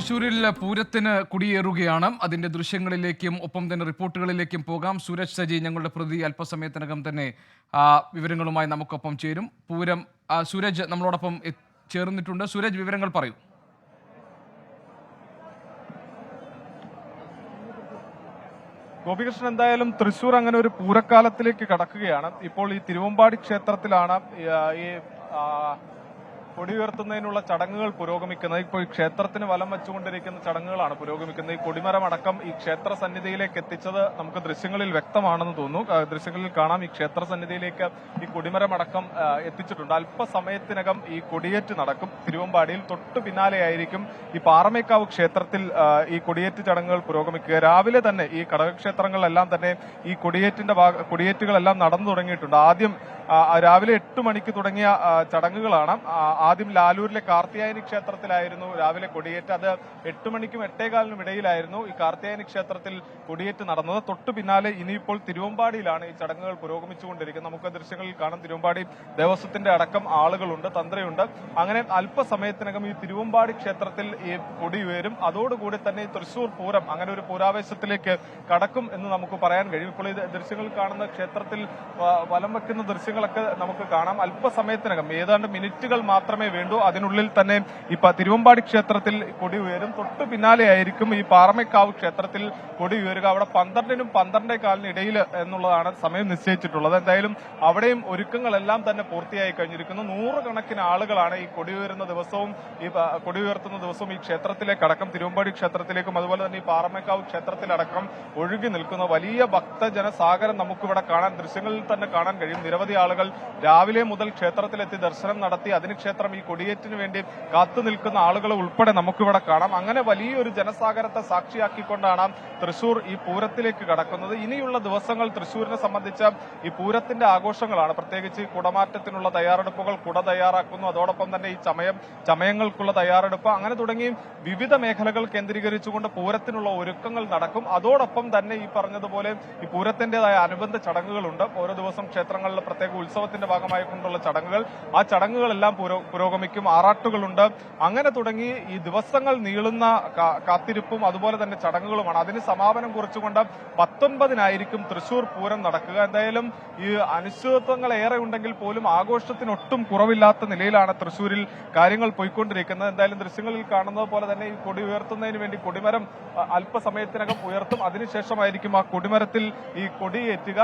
തൃശ്ശൂരിൽ പൂരത്തിന് കുടിയേറുകയാണ്. അതിന്റെ ദൃശ്യങ്ങളിലേക്കും ഒപ്പം തന്നെ റിപ്പോർട്ടുകളിലേക്കും പോകാം. സൂരജ് സജി ഞങ്ങളുടെ പ്രതി അല്പസമയത്തിനകം തന്നെ വിവരങ്ങളുമായി നമുക്കൊപ്പം ചേരും. പൂരം സൂരജ് നമ്മളോടൊപ്പം ചേർന്നിട്ടുണ്ട്. സൂരജ്, വിവരങ്ങൾ പറയൂ. ഗോപികൃഷ്ണൻ, എന്തായാലും തൃശ്ശൂർ അങ്ങനെ ഒരു പൂരക്കാലത്തിലേക്ക് കടക്കുകയാണ്. ഇപ്പോൾ ഈ തിരുവമ്പാടി ക്ഷേത്രത്തിലാണ് ഈ കൊടി ഉയർത്തുന്നതിനുള്ള ചടങ്ങുകൾ പുരോഗമിക്കുന്നത്. ഇപ്പോൾ ഈ ക്ഷേത്രത്തിന് വലം വെച്ചുകൊണ്ടിരിക്കുന്ന ചടങ്ങുകളാണ് പുരോഗമിക്കുന്നത്. ഈ കൊടിമരമടക്കം ഈ ക്ഷേത്ര സന്നിധിയിലേക്ക് എത്തിച്ചത് നമുക്ക് ദൃശ്യങ്ങളിൽ വ്യക്തമാണെന്ന് തോന്നുന്നു. ദൃശ്യങ്ങളിൽ കാണാം, ഈ ക്ഷേത്ര സന്നിധിയിലേക്ക് ഈ കൊടിമരമടക്കം എത്തിച്ചിട്ടുണ്ട്. അല്പസമയത്തിനകം ഈ കൊടിയേറ്റ് നടക്കും. തിരുവമ്പാടിയിൽ തൊട്ടു പിന്നാലെയായിരിക്കും ഈ പാറമേക്കാവ് ക്ഷേത്രത്തിൽ ഈ കൊടിയേറ്റ് ചടങ്ങുകൾ പുരോഗമിക്കുക. രാവിലെ തന്നെ ഈ ഘടകക്ഷേത്രങ്ങളിലെല്ലാം തന്നെ ഈ കൊടിയേറ്റുകളെല്ലാം നടന്നു തുടങ്ങിയിട്ടുണ്ട്. ആദ്യം രാവിലെ 8 മണിക്ക് തുടങ്ങിയ ചടങ്ങുകളാണ്. ആദ്യം ലാലൂരിലെ കാർത്തിയായനി ക്ഷേത്രത്തിലായിരുന്നു രാവിലെ കൊടിയേറ്റ്. അത് 8 മണിക്കും 8:15 ഇടയിലായിരുന്നു ഈ കാർത്തിയായനി ക്ഷേത്രത്തിൽ കൊടിയേറ്റ് നടന്നത്. തൊട്ടു പിന്നാലെ ഇനിയിപ്പോൾ തിരുവമ്പാടിയിലാണ് ഈ ചടങ്ങുകൾ പുരോഗമിച്ചുകൊണ്ടിരിക്കുന്നത്. നമുക്ക് ദൃശ്യങ്ങളിൽ കാണാം, തിരുവമ്പാടി ദേവസ്വത്തിന്റെ അടക്കം ആളുകളുണ്ട്, തന്ത്രിയുണ്ട്. അങ്ങനെ അല്പസമയത്തിനകം ഈ തിരുവമ്പാടി ക്ഷേത്രത്തിൽ ഈ കൊടി ഉയരും. അതോടുകൂടി തന്നെ ഈ തൃശ്ശൂർ പൂരം അങ്ങനെ ഒരു പൂരാവേശത്തിലേക്ക് കടക്കും എന്ന് നമുക്ക് പറയാൻ കഴിയും. ഇപ്പോൾ ഈ ദൃശ്യങ്ങളിൽ കാണുന്ന ക്ഷേത്രത്തിൽ വലം വെക്കുന്ന ദൃശ്യങ്ങളൊക്കെ നമുക്ക് കാണാം. അല്പസമയത്തിനകം, ഏതാണ്ട് മിനിറ്റുകൾ മാത്രമേ വേണ്ടൂ, അതിനുള്ളിൽ തന്നെ ഇപ്പൊ തിരുവമ്പാടി ക്ഷേത്രത്തിൽ കൊടി ഉയരും. തൊട്ടു പിന്നാലെയായിരിക്കും ഈ പാറമേക്കാവ് ക്ഷേത്രത്തിൽ കൊടി ഉയരുക. അവിടെ 12നും 12:15 ഇടയിൽ എന്നുള്ളതാണ് സമയം നിശ്ചയിച്ചിട്ടുള്ളത്. എന്തായാലും അവിടെയും ഒരുക്കങ്ങളെല്ലാം തന്നെ പൂർത്തിയായി കഴിഞ്ഞിരിക്കുന്നു. 100 കണക്കിന് ആളുകളാണ് ഈ കൊടി ഉയരുന്ന ദിവസവും ഈ കൊടി ഉയർത്തുന്ന ദിവസവും ഈ ക്ഷേത്രത്തിലേക്ക് അടക്കം, തിരുവമ്പാടി ക്ഷേത്രത്തിലേക്കും അതുപോലെ തന്നെ ഈ പാറമേക്കാവ് ക്ഷേത്രത്തിലടക്കം ഒഴുകി നിൽക്കുന്ന വലിയ ഭക്തജനസാഗരം നമുക്കിവിടെ കാണാൻ, ദൃശ്യങ്ങളിൽ തന്നെ കാണാൻ കഴിയും. നിരവധി ആളുകൾ രാവിലെ മുതൽ ക്ഷേത്രത്തിലെത്തി ദർശനം നടത്തി അതിനുശേഷം ഈ കൊടിയേറ്റിന് വേണ്ടി കാത്തു നിൽക്കുന്ന ആളുകൾ ഉൾപ്പെടെ നമുക്കിവിടെ കാണാം. അങ്ങനെ വലിയൊരു ജനസാഗരത്തെ സാക്ഷിയാക്കിക്കൊണ്ടാണ് തൃശൂർ ഈ പൂരത്തിലേക്ക് കടക്കുന്നത്. ഇനിയുള്ള ദിവസങ്ങൾ തൃശൂരിനെ സംബന്ധിച്ച് ഈ പൂരത്തിന്റെ ആഘോഷങ്ങളാണ്. പ്രത്യേകിച്ച് കുടമാറ്റത്തിനുള്ള തയ്യാറെടുപ്പുകൾ, കുട തയ്യാറാക്കുന്നു, അതോടൊപ്പം തന്നെ ഈ ചമയങ്ങൾക്കുള്ള തയ്യാറെടുപ്പ്, അങ്ങനെ തുടങ്ങി വിവിധ മേഖലകൾ കേന്ദ്രീകരിച്ചുകൊണ്ട് പൂരത്തിനുള്ള ഒരുക്കങ്ങൾ നടക്കും. അതോടൊപ്പം തന്നെ ഈ പറഞ്ഞതുപോലെ ഈ പൂരത്തിന്റേതായ അനുബന്ധ ചടങ്ങുകളുണ്ട്. ഓരോ ദിവസം ക്ഷേത്രങ്ങളിൽ പ്രത്യേക ഉത്സവത്തിന്റെ ഭാഗമായി കൊണ്ടുള്ള ചടങ്ങുകൾ, ആ ചടങ്ങുകളെല്ലാം പുരോഗമിക്കും. ആറാട്ടുകളുണ്ട്. അങ്ങനെ തുടങ്ങി ഈ ദിവസങ്ങൾ നീളുന്ന കാത്തിരിപ്പും അതുപോലെ തന്നെ ചടങ്ങുകളുമാണ്. അതിന് സമാപനം കുറിച്ചുകൊണ്ട് 19-നായിരിക്കും തൃശൂർ പൂരം നടക്കുക. എന്തായാലും ഈ അനിശ്ചിതത്വങ്ങൾ ഏറെ ഉണ്ടെങ്കിൽ പോലും ആഘോഷത്തിനൊട്ടും കുറവില്ലാത്ത നിലയിലാണ് തൃശൂരിൽ കാര്യങ്ങൾ പോയിക്കൊണ്ടിരിക്കുന്നത്. എന്തായാലും ദൃശ്യങ്ങളിൽ കാണുന്നത് പോലെ തന്നെ ഈ കൊടി ഉയർത്തുന്നതിന് വേണ്ടി കൊടിമരം അല്പസമയത്തിനകം ഉയർത്തും. അതിനുശേഷമായിരിക്കും ആ കൊടിമരത്തിൽ ഈ കൊടിയേറ്റുക.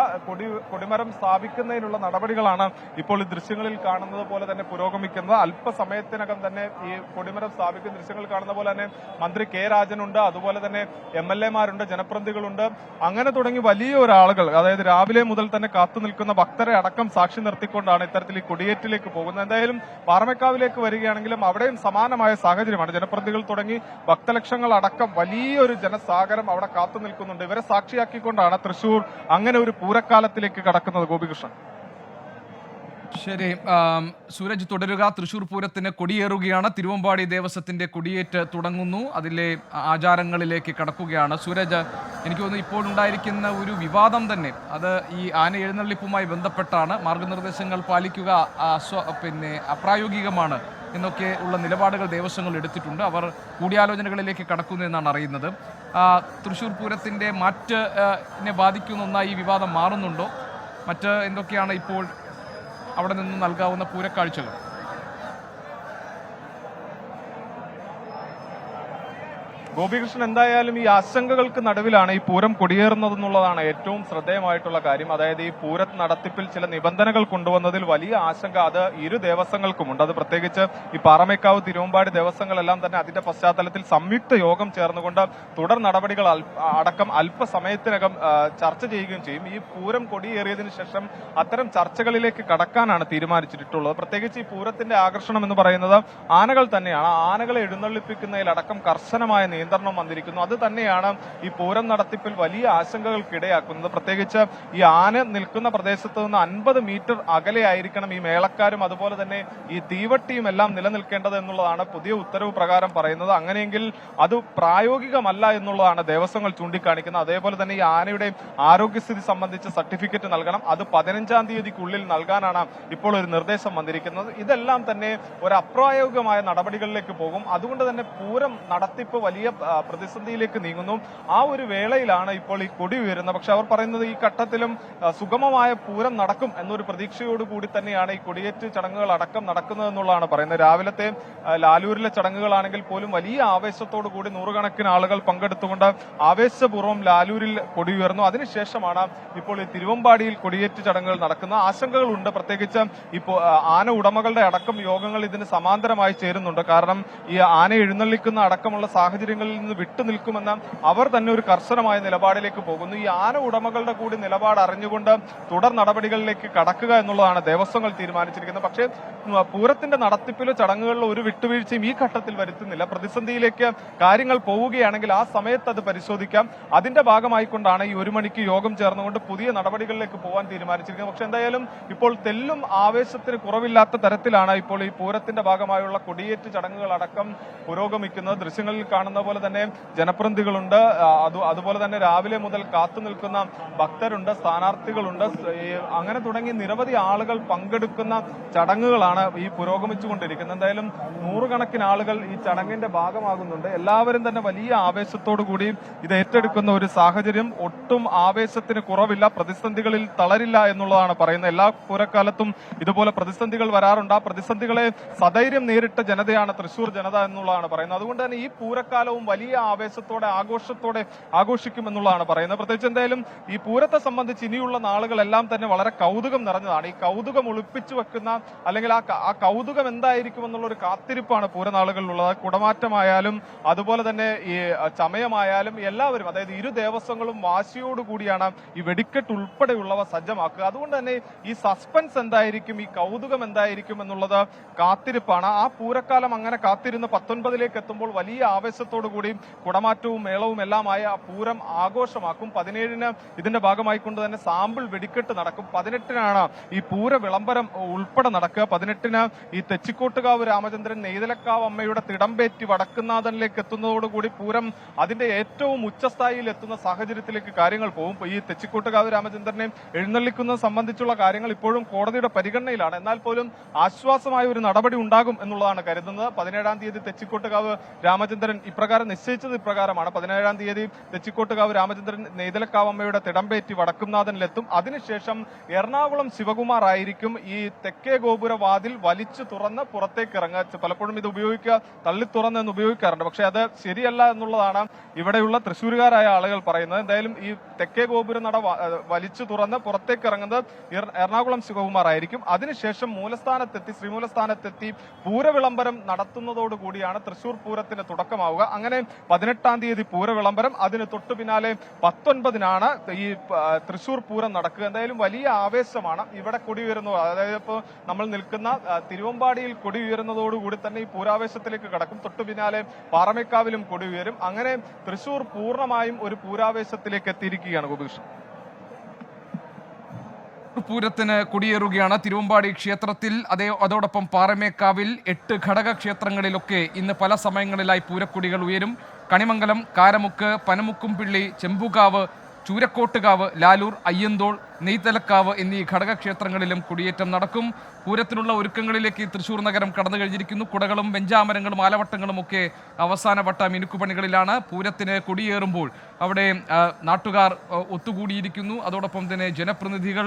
കൊടിമരം സ്ഥാപിക്കുന്നതിനുള്ള നടപടികളാണ് ഇപ്പോൾ ഈ ദൃശ്യങ്ങളിൽ കാണുന്നത് പോലെ തന്നെ പുരോഗമിക്കുന്നത്. അല്പസമയത്തിനകം തന്നെ ഈ കൊടിമരം സ്ഥാപിക്കുന്ന ദൃശ്യങ്ങൾ കാണുന്ന പോലെ തന്നെ മന്ത്രി കെ രാജനുണ്ട്, അതുപോലെ തന്നെ MLA-മാരുണ്ട്, ജനപ്രതിനിധികളുണ്ട്. അങ്ങനെ തുടങ്ങി വലിയൊരു ആളുകൾ, അതായത് രാവിലെ മുതൽ തന്നെ കാത്തു നിൽക്കുന്ന ഭക്തരെ അടക്കം സാക്ഷി നിർത്തിക്കൊണ്ടാണ് ഇത്തരത്തിൽ ഈ കൊടിയേറ്റിലേക്ക് പോകുന്നത്. എന്തായാലും പാറമേക്കാവിലേക്ക് വരികയാണെങ്കിലും അവിടെയും സമാനമായ സാഹചര്യമാണ്. ജനപ്രതിനിധികൾ തുടങ്ങി ഭക്തലക്ഷങ്ങൾ അടക്കം വലിയൊരു ജനസാഗരം അവിടെ കാത്തു നിൽക്കുന്നുണ്ട്. ഇവരെ സാക്ഷിയാക്കിക്കൊണ്ടാണ് തൃശൂർ അങ്ങനെ ഒരു പൂരക്കാലത്തിലേക്ക് കടക്കുന്നത്. ഗോപികൃഷ്ണൻ. ശരി, സൂരജ് തുടരുക. തൃശ്ശൂർ പൂരത്തിന് കൊടിയേറുകയാണ്. തിരുവമ്പാടി ദേവസ്വത്തിന്റെ കൊടിയേറ്റ് തുടങ്ങുന്നു. അതിലെ ആചാരങ്ങളിലേക്ക് കടക്കുകയാണ്. സൂരജ്, എനിക്ക് തോന്നുന്നു ഇപ്പോഴുണ്ടായിരിക്കുന്ന ഒരു വിവാദം തന്നെ അത് ഈ ആന എഴുന്നള്ളിപ്പുമായി ബന്ധപ്പെട്ടാണ്. മാർഗനിർദ്ദേശങ്ങൾ പാലിക്കുക അപ്രായോഗികമാണ് എന്നൊക്കെ ഉള്ള നിലപാടുകൾ ദേവസ്വങ്ങൾ എടുത്തിട്ടുണ്ട്. അവർ കൂടിയാലോചനകളിലേക്ക് കടക്കുന്നു എന്നാണ് അറിയുന്നത്. തൃശ്ശൂർ പൂരത്തിന്റെ മാറ്റിനെ ബാധിക്കുന്ന ഒന്നായി ഈ വിവാദം മാറുന്നുണ്ടോ? മറ്റ് എന്തൊക്കെയാണ് ഇപ്പോൾ അവിടെ നിന്ന് നൽകാവുന്ന പൂരക്കാഴ്ചകൾ? ഗോപികൃഷ്ണൻ, എന്തായാലും ഈ ആശങ്കകൾക്ക് നടുവിലാണ് ഈ പൂരം കൊടിയേറുന്നതെന്നുള്ളതാണ് ഏറ്റവും ശ്രദ്ധേയമായിട്ടുള്ള കാര്യം. അതായത് ഈ പൂര നടത്തിപ്പിൽ ചില നിബന്ധനകൾ കൊണ്ടുവന്നതിൽ വലിയ ആശങ്ക അത് ഇരു ദേവസ്വങ്ങൾക്കുമുണ്ട്. അത് പ്രത്യേകിച്ച് ഈ പാറമേക്കാവ്, തിരുവമ്പാടി ദേവസ്വങ്ങളെല്ലാം തന്നെ അതിന്റെ പശ്ചാത്തലത്തിൽ സംയുക്ത യോഗം ചേർന്നുകൊണ്ട് തുടർ നടപടികൾ അടക്കം അല്പസമയത്തിനകം ചർച്ച ചെയ്യുകയും ചെയ്യും. ഈ പൂരം കൊടിയേറിയതിനു ശേഷം അത്തരം ചർച്ചകളിലേക്ക് കടക്കാനാണ് തീരുമാനിച്ചിട്ടുള്ളത്. പ്രത്യേകിച്ച് ഈ പൂരത്തിന്റെ ആകർഷണം എന്ന് പറയുന്നത് ആനകൾ തന്നെയാണ്. ആനകളെ എഴുന്നള്ളിപ്പിക്കുന്നതിലടക്കം കർശനമായ നിയന്ത്രണം വന്നിരിക്കുന്നു. അത് തന്നെയാണ് ഈ പൂരം നടത്തിപ്പിൽ വലിയ ആശങ്കകൾക്കിടയാക്കുന്നത്. പ്രത്യേകിച്ച് ഈ ആന നിൽക്കുന്ന പ്രദേശത്ത് നിന്ന് 50 മീറ്റർ അകലെയായിരിക്കണം ഈ മേളക്കാരും അതുപോലെ തന്നെ ഈ തീവട്ടിയും എല്ലാം നിലനിൽക്കേണ്ടത് എന്നുള്ളതാണ് പുതിയ ഉത്തരവ് പ്രകാരം പറയുന്നത്. അങ്ങനെയെങ്കിൽ അത് പ്രായോഗികമല്ല എന്നുള്ളതാണ് ദേവസ്വങ്ങൾ ചൂണ്ടിക്കാണിക്കുന്നത്. അതേപോലെ തന്നെ ഈ ആനയുടെ ആരോഗ്യസ്ഥിതി സംബന്ധിച്ച് സർട്ടിഫിക്കറ്റ് നൽകണം. അത് 15-ാം തീയതിക്കുള്ളിൽ നൽകാനാണ് ഇപ്പോൾ ഒരു നിർദ്ദേശം വന്നിരിക്കുന്നത്. ഇതെല്ലാം തന്നെ ഒരു അപ്രായോഗികമായ നടപടികളിലേക്ക് പോകും. അതുകൊണ്ട് തന്നെ പൂരം നടത്തിപ്പ് വലിയ പ്രതിസന്ധിയിലേക്ക് നീങ്ങുന്നു. ആ ഒരു വേളയിലാണ് ഇപ്പോൾ ഈ കൊടി ഉയരുന്നത്. പക്ഷെ അവർ പറയുന്നത് ഈ ഘട്ടത്തിലും സുഗമമായ പൂരം നടക്കും എന്നൊരു പ്രതീക്ഷയോടുകൂടി തന്നെയാണ് ഈ കൊടിയേറ്റ് ചടങ്ങുകൾ അടക്കം നടക്കുന്നത് എന്നുള്ളതാണ് പറയുന്നത്. രാവിലത്തെ ലാലൂരിലെ ചടങ്ങുകളാണെങ്കിൽ പോലും വലിയ ആവേശത്തോടു കൂടി നൂറുകണക്കിന് ആളുകൾ പങ്കെടുത്തുകൊണ്ട് ആവേശപൂർവ്വം ലാലൂരിൽ കൊടി ഉയർന്നു. അതിനുശേഷമാണ് ഇപ്പോൾ ഈ തിരുവമ്പാടിയിൽ കൊടിയേറ്റ് ചടങ്ങുകൾ നടക്കുന്നത്. ആശങ്കകളുണ്ട്. പ്രത്യേകിച്ച് ഇപ്പോൾ ആന ഉടമകളുടെ അടക്കം യോഗങ്ങൾ ഇതിന് സമാന്തരമായി ചേരുന്നുണ്ട്. കാരണം ഈ ആന എഴുന്നള്ളിക്കുന്ന അടക്കമുള്ള സാഹചര്യങ്ങളിൽ നിന്ന് വിട്ടുനിൽക്കുമെന്ന അവർ തന്നെ ഒരു കർശനമായ നിലപാടിലേക്ക് പോകുന്നു. ഈ ആന ഉടമകളുടെ കൂടി നിലപാട് അറിഞ്ഞുകൊണ്ട് തുടർ നടപടികളിലേക്ക് കടക്കുക എന്നുള്ളതാണ് ദേവസ്വങ്ങൾ തീരുമാനിച്ചിരിക്കുന്നത്. പക്ഷേ പൂരത്തിന്റെ നടത്തിപ്പിലോ ചടങ്ങുകളിലോ ഒരു വിട്ടുവീഴ്ചയും ഈ ഘട്ടത്തിൽ വരുത്തുന്നില്ല. പ്രതിസന്ധിയിലേക്ക് കാര്യങ്ങൾ പോവുകയാണെങ്കിൽ ആ സമയത്ത് അത് പരിശോധിക്കാം. അതിന്റെ ഭാഗമായിക്കൊണ്ടാണ് ഈ 1 മണിക്ക് യോഗം ചേർന്നുകൊണ്ട് പുതിയ നടപടികളിലേക്ക് പോകാൻ തീരുമാനിച്ചിരിക്കുന്നത്. പക്ഷെ എന്തായാലും ഇപ്പോൾ തെല്ലും ആവേശത്തിന് കുറവില്ലാത്ത തരത്തിലാണ് ഇപ്പോൾ ഈ പൂരത്തിന്റെ ഭാഗമായുള്ള കൊടിയേറ്റ് ചടങ്ങുകൾ അടക്കം പുരോഗമിക്കുന്നത്. ദൃശ്യങ്ങളിൽ കാണുന്ന പോലെ തന്നെ ജനപ്രതിനിധികളുണ്ട്, അതുപോലെ തന്നെ രാവിലെ മുതൽ കാത്തു നിൽക്കുന്ന ഭക്തരുണ്ട്, സ്ഥാനാർത്ഥികളുണ്ട്, അങ്ങനെ തുടങ്ങി നിരവധി ആളുകൾ പങ്കെടുക്കുന്ന ചടങ്ങുകളാണ് ഈ പുരോഗമിച്ചുകൊണ്ടിരിക്കുന്നത്. എന്തായാലും നൂറുകണക്കിന് ആളുകൾ ഈ ചടങ്ങിന്റെ ഭാഗമാകുന്നുണ്ട്. എല്ലാവരും തന്നെ വലിയ ആവേശത്തോടു കൂടി ഇത് ഏറ്റെടുക്കുന്ന ഒരു സാഹചര്യം. ഒട്ടും ആവേശത്തിന് കുറവില്ല, പ്രതിസന്ധികളിൽ തളരില്ല എന്നുള്ളതാണ് പറയുന്നത്. എല്ലാ പൂരക്കാലത്തും ഇതുപോലെ പ്രതിസന്ധികൾ വരാറുണ്ട്. ആ പ്രതിസന്ധികളെ സധൈര്യം നേരിട്ട ജനതയാണ് തൃശൂർ ജനത എന്നുള്ളതാണ് പറയുന്നത്. അതുകൊണ്ട് തന്നെ ഈ പൂരക്കാലവും വലിയ ആവേശത്തോടെ ആഘോഷത്തോടെ ആഘോഷിക്കുമെന്നുള്ളതാണ് പറയുന്നത്. പ്രത്യേകിച്ച് എന്തായാലും ഈ പൂരത്തെ സംബന്ധിച്ച് ഇനിയുള്ള നാളുകളെല്ലാം തന്നെ വളരെ കൗതുകം നിറഞ്ഞതാണ്. ഈ കൗതുകം ഒളിപ്പിച്ചു വെക്കുന്ന അല്ലെങ്കിൽ ആ കൗതുകം എന്തായിരിക്കും എന്നുള്ള ഒരു കാത്തിരിപ്പാണ് പൂരനാളുകളിലുള്ളത്. കുടമാറ്റമായാലും അതുപോലെ തന്നെ ഈ ചമയമായാലും എല്ലാവരും, അതായത് ഇരു ദേവസ്വങ്ങളും വാശിയോടുകൂടിയാണ് ഈ വെടിക്കെട്ട് ഉൾപ്പെടെയുള്ളവ സജ്ജമാക്കുക. അതുകൊണ്ട് തന്നെ ഈ സസ്പെൻസ് എന്തായിരിക്കും, ഈ കൗതുകം എന്തായിരിക്കും എന്നുള്ളത് കാത്തിരിപ്പാണ്. ആ പൂരക്കാലം അങ്ങനെ കാത്തിരുന്ന് 19ലേക്ക് എത്തുമ്പോൾ വലിയ ആവേശത്തോടു കൂടി കുടമാറ്റവും മേളവും എല്ലാമായ ആ പൂരം ആഘോഷമാക്കും. 17-ന് ഇതിന്റെ ഭാഗമായിക്കൊണ്ട് തന്നെ സാമ്പിൾ വെടിക്കെട്ട് നടക്കും. 18-നാണ് ഈ പൂര വിളംബരം ഉൾപ്പെടെ നടക്കുക. 18-ന് ഈ തെച്ചിക്കോട്ടുകാവ് രാമചന്ദ്രൻ നെയ്തലക്കാവ് അമ്മയുടെ തിടമ്പേറ്റി വടക്കുന്നാഥനിലേക്ക് എത്തുന്നതോടുകൂടി പൂരം അതിന്റെ ഏറ്റവും ഉച്ചസ്ഥായിയിൽ എത്തുന്ന സാഹചര്യത്തിലേക്ക് കാര്യങ്ങൾ പോകും. ഈ തെച്ചിക്കോട്ടുകാവ് രാമചന്ദ്രനെ എഴുന്നള്ളിക്കുന്നത് സംബന്ധിച്ചുള്ള കാര്യങ്ങൾ ഇപ്പോഴും കോടതിയുടെ പരിഗണനയിലാണ്. എന്നാൽ പോലും ആശ്വാസമായ ഒരു നടപടി ഉണ്ടാകും എന്നുള്ളതാണ് കരുതുന്നത്. 17-ാം തീയതി തെച്ചിക്കോട്ടുകാവ് രാമചന്ദ്രൻ ഇപ്രകാരം നിശ്ചയിച്ചത് ഇപ്രകാരമാണ്. 17-ാം തീയതി തെച്ചിക്കോട്ടുകാവ് രാമചന്ദ്രൻ നെയ്തലക്കാവ് അമ്മയുടെ തിടമ്പേറ്റി വടക്കുംനാഥനിലെത്തും. അതിനുശേഷം എറണാകുളം ശിവകുമാർ ആയിരിക്കും ഈ തെക്കേ ഗോപുര വാതിൽ വലിച്ചു തുറന്ന് പുറത്തേക്ക് ഇറങ്ങുക. പലപ്പോഴും ഇത് ഉപയോഗിക്കുക, തള്ളി തുറന്നെന്ന് ഉപയോഗിക്കാറുണ്ട്. പക്ഷെ അത് ശരിയല്ല എന്നുള്ളതാണ് ഇവിടെയുള്ള തൃശ്ശൂരുകാരായ ആളുകൾ പറയുന്നത്. എന്തായാലും ഈ തെക്കേ ഗോപുര നട വലിച്ചു തുറന്ന് പുറത്തേക്ക് ഇറങ്ങുന്നത് എറണാകുളം ശിവകുമാർ ആയിരിക്കും. അതിനുശേഷം ശ്രീമൂലസ്ഥാനത്തെത്തി പൂരവിളംബരം നടത്തുന്നതോടുകൂടിയാണ് തൃശൂർ പൂരത്തിന് തുടക്കമാവുക. അങ്ങനെ 18-ാം തീയതി പൂരവിളംബരം, അതിന് തൊട്ടു പിന്നാലെ 19-നാണ് ഈ തൃശൂർ പൂരം നടക്കുക. എന്തായാലും വലിയ ആവേശമാണ് ഇവിടെ കൊടി ഉയരുന്നത്. അതായത് ഇപ്പോൾ നമ്മൾ നിൽക്കുന്ന തിരുവമ്പാടിയിൽ കൊടി ഉയരുന്നതോടുകൂടി തന്നെ ഈ പൂരാവേശത്തിലേക്ക് കടക്കും. തൊട്ടു പിന്നാലെ പാറമേക്കാവിലും കൊടി ഉയരും. അങ്ങനെ തൃശൂർ പൂർണ്ണമായും ഒരു പൂരാവേശത്തിലേക്ക് എത്തിയിരിക്കുകയാണ് ഗോപികൃഷ്ണൻ. പൂരത്തിന് കൊടിയേറുകയാണ് തിരുവമ്പാടി ക്ഷേത്രത്തിൽ. അതോടൊപ്പം പാറമേക്കാവിൽ 8 ഘടക ക്ഷേത്രങ്ങളിലൊക്കെ ഇന്ന് പല സമയങ്ങളിലായി പൂരക്കൊടികൾ ഉയരും. കണിമംഗലം, കാരമുക്ക്, പനമുക്കുംപിള്ളി, ചെമ്പുകാവ്, ചൂരക്കോട്ടുകാവ്, ലാലൂർ, അയ്യന്തോൾ, നെയ്തലക്കാവ് എന്നീ ഘടകക്ഷേത്രങ്ങളിലും കൊടിയേറ്റം നടക്കും. പൂരത്തിനുള്ള ഒരുക്കങ്ങളിലേക്ക് തൃശൂർ നഗരം കടന്നു കഴിഞ്ഞിരിക്കുന്നു. കുടകളും വെഞ്ചാമരങ്ങളും ആലവട്ടങ്ങളും ഒക്കെ അവസാനവട്ട മിനുക്കുപണികളിലാണ്. പൂരത്തിന് കൊടിയേറുമ്പോൾ അവിടെ നാട്ടുകാർ ഒത്തുകൂടിയിരിക്കുന്നു. അതോടൊപ്പം തന്നെ ജനപ്രതിനിധികൾ,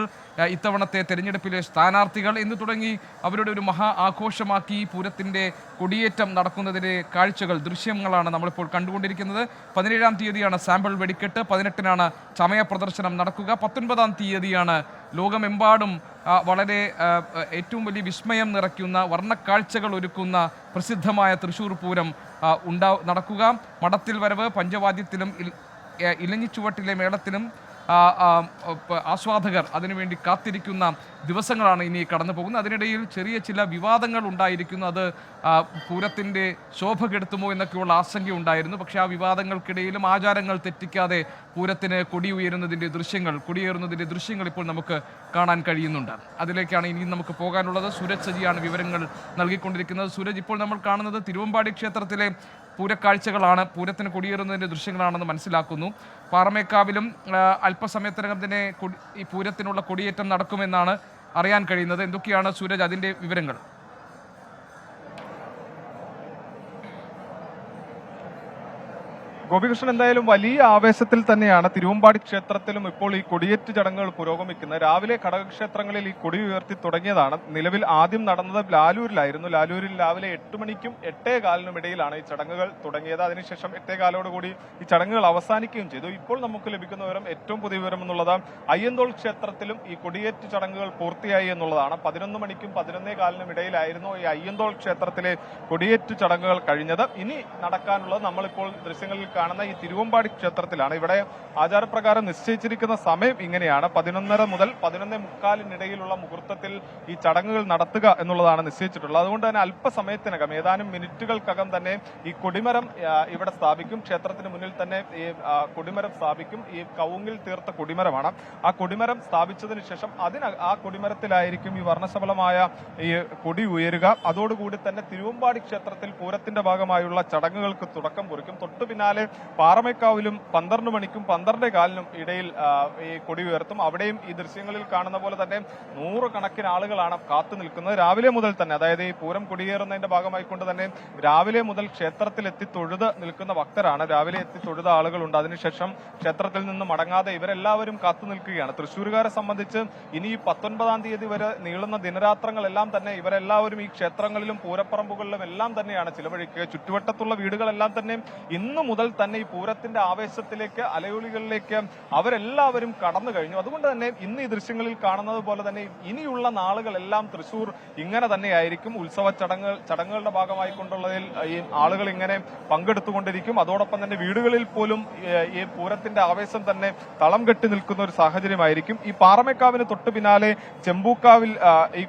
ഇത്തവണത്തെ തെരഞ്ഞെടുപ്പിലെ സ്ഥാനാർത്ഥികൾ എന്ന് തുടങ്ങി അവരുടെ ഒരു മഹാ ആഘോഷമാക്കി പൂരത്തിൻ്റെ കൊടിയേറ്റം നടക്കുന്നതിൻ്റെ കാഴ്ചകൾ, ദൃശ്യങ്ങളാണ് നമ്മളിപ്പോൾ കണ്ടുകൊണ്ടിരിക്കുന്നത്. 17-ാം തീയതിയാണ് സാമ്പിൾ വെടിക്കെട്ട്, 18-നാണ് ചമയ പ്രദർശനം നടക്കുക, 19-ാം തീയതിയാണ് ലോകമെമ്പാടും വളരെ ഏറ്റവും വലിയ വിസ്മയം നിറയ്ക്കുന്ന വർണ്ണക്കാഴ്ചകൾ ഒരുക്കുന്ന പ്രസിദ്ധമായ തൃശ്ശൂർ പൂരം നടക്കുക. മടത്തിൽ വരവ്, പഞ്ചവാദ്യത്തിലും ഇലഞ്ഞിച്ചുവട്ടിലെ മേളത്തിലും ആസ്വാദകർ അതിനുവേണ്ടി കാത്തിരിക്കുന്ന ദിവസങ്ങളാണ് ഇനി കടന്നു പോകുന്നത്. അതിനിടയിൽ ചെറിയ ചില വിവാദങ്ങൾ ഉണ്ടായിരിക്കുന്നു. അത് പൂരത്തിൻ്റെ ശോഭ കെടുത്തുമോ എന്നൊക്കെയുള്ള ആശങ്ക ഉണ്ടായിരുന്നു. പക്ഷേ ആ വിവാദങ്ങൾക്കിടയിലും ആചാരങ്ങൾ തെറ്റിക്കാതെ പൂരത്തിന് കൊടിയേറുന്നതിൻ്റെ ദൃശ്യങ്ങൾ ഇപ്പോൾ നമുക്ക് കാണാൻ കഴിയുന്നുണ്ട്. അതിലേക്കാണ് ഇനി നമുക്ക് പോകാനുള്ളത്. സൂരജ് സജിയാണ് വിവരങ്ങൾ നൽകിക്കൊണ്ടിരിക്കുന്നത്. സൂരജ്, ഇപ്പോൾ നമ്മൾ കാണുന്നത് തിരുവമ്പാടി ക്ഷേത്രത്തിലെ പൂരക്കാഴ്ചകളാണ്, പൂരത്തിന് കൊടിയേറുന്നതിൻ്റെ ദൃശ്യങ്ങളാണെന്ന് മനസ്സിലാക്കുന്നു. പാറമേക്കാവിലും അല്പസമയത്തിനകം തന്നെ ഈ പൂരത്തിനുള്ള കൊടിയേറ്റം നടക്കുമെന്നാണ് അറിയാൻ കഴിയുന്നത്. എന്തൊക്കെയാണ് സൂരജ് അതിൻ്റെ വിവരങ്ങൾ? ഗോപികൃഷ്ണൻ, എന്തായാലും വലിയ ആവേശത്തിൽ തന്നെയാണ് തിരുവമ്പാടി ക്ഷേത്രത്തിലും ഇപ്പോൾ ഈ കൊടിയേറ്റ് ചടങ്ങുകൾ പുരോഗമിക്കുന്നത്. രാവിലെ ഘടകക്ഷേത്രങ്ങളിൽ ഈ കൊടി ഉയർത്തി തുടങ്ങിയതാണ്. നിലവിൽ ആദ്യം നടന്നത് ലാലൂരിലായിരുന്നു. ലാലൂരിൽ രാവിലെ 8 മണിക്കും 8:15 ഇടയിലാണ് ഈ ചടങ്ങുകൾ തുടങ്ങിയത്. അതിനുശേഷം 8:15 ഈ ചടങ്ങുകൾ അവസാനിക്കുകയും ചെയ്തു. ഇപ്പോൾ നമുക്ക് ലഭിക്കുന്ന വിവരം, ഏറ്റവും പുതിയ വിവരം എന്നുള്ളത്, അയ്യന്തോൾ ക്ഷേത്രത്തിലും ഈ കൊടിയേറ്റ് ചടങ്ങുകൾ പൂർത്തിയായി എന്നുള്ളതാണ്. 11 മണിക്കും 11:15 ഇടയിലായിരുന്നു ഈ അയ്യന്തോൾ ക്ഷേത്രത്തിലെ കൊടിയേറ്റ് ചടങ്ങുകൾ കഴിഞ്ഞത്. ഇനി നടക്കാനുള്ളത് നമ്മളിപ്പോൾ ദൃശ്യങ്ങളിൽ കാണുന്ന ഈ തിരുവമ്പാടി ക്ഷേത്രത്തിലാണ്. ഇവിടെ ആചാരപ്രകാരം നിശ്ചയിച്ചിരിക്കുന്ന സമയം ഇങ്ങനെയാണ്: 11:30 മുതൽ 11:45 മുഹൂർത്തത്തിൽ ഈ ചടങ്ങുകൾ നടത്തുക എന്നുള്ളതാണ് നിശ്ചയിച്ചിട്ടുള്ളത്. അതുകൊണ്ട് തന്നെ അല്പസമയത്തിനകം, ഏതാനും മിനിറ്റുകൾക്കകം തന്നെ ഈ കൊടിമരം ഇവിടെ സ്ഥാപിക്കും. ക്ഷേത്രത്തിന് മുന്നിൽ തന്നെ ഈ കൊടിമരം സ്ഥാപിക്കും. ഈ കവുങ്ങിൽ തീർത്ത കൊടിമരമാണ്. ആ കൊടിമരം സ്ഥാപിച്ചതിന് ശേഷം ആ കൊടിമരത്തിലായിരിക്കും ഈ വർണ്ണശബളമായ ഈ കൊടി ഉയരുക. അതോടുകൂടി തന്നെ തിരുവമ്പാടി ക്ഷേത്രത്തിൽ പൂരത്തിന്റെ ഭാഗമായുള്ള ചടങ്ങുകൾക്ക് തുടക്കം കുറിക്കും. തൊട്ടു പിന്നാലെ പാറമേക്കാവിലും 12 മണിക്കും 12:15 ഇടയിൽ ഈ കൊടി ഉയർത്തും. അവിടെയും ഈ ദൃശ്യങ്ങളിൽ കാണുന്ന പോലെ തന്നെ 100 കണക്കിന് ആളുകളാണ് കാത്തു നിൽക്കുന്നത്. രാവിലെ മുതൽ തന്നെ, അതായത് ഈ പൂരം കൊടിയേറുന്നതിന്റെ ഭാഗമായിക്കൊണ്ട് തന്നെ രാവിലെ മുതൽ ക്ഷേത്രത്തിൽ എത്തി തൊഴുത് നിൽക്കുന്ന ഭക്തരാണ്. രാവിലെ എത്തി തൊഴുത ആളുകളുണ്ട്. അതിനുശേഷം ക്ഷേത്രത്തിൽ നിന്ന് മടങ്ങാതെ ഇവരെല്ലാവരും കാത്തു നിൽക്കുകയാണ്. തൃശ്ശൂരുകാരെ സംബന്ധിച്ച് ഇനി 19-ാം തീയതി വരെ നീളുന്ന ദിനരാത്രങ്ങളെല്ലാം തന്നെ ഇവരെല്ലാവരും ഈ ക്ഷേത്രങ്ങളിലും പൂരപ്പറമ്പുകളിലും എല്ലാം തന്നെയാണ് ചിലവഴിക്കുക. ചുറ്റുവട്ടത്തുള്ള വീടുകളെല്ലാം തന്നെ ഇന്നു മുതൽ തന്നെ ഈ പൂരത്തിന്റെ ആവേശത്തിലേക്ക്, അലയൊലികളിലേക്ക് അവരെല്ലാവരും കടന്നു കഴിഞ്ഞു. അതുകൊണ്ട് തന്നെ ഇന്ന് ഈ ദൃശ്യങ്ങളിൽ കാണുന്നത് പോലെ തന്നെ ഇനിയുള്ള നാളുകളെല്ലാം തൃശ്ശൂർ ഇങ്ങനെ തന്നെയായിരിക്കും. ഉത്സവ ചടങ്ങുകളുടെ ഭാഗമായിക്കൊണ്ടുള്ളതിൽ ഈ ആളുകൾ ഇങ്ങനെ പങ്കെടുത്തുകൊണ്ടിരിക്കും. അതോടൊപ്പം തന്നെ വീടുകളിൽ പോലും ഈ പൂരത്തിന്റെ ആവേശം തന്നെ തളം കെട്ടി നിൽക്കുന്ന ഒരു സാഹചര്യമായിരിക്കും. ഈ പാറമേക്കാവിന് തൊട്ടു പിന്നാലെ ചെമ്പൂക്കാവിൽ ഈ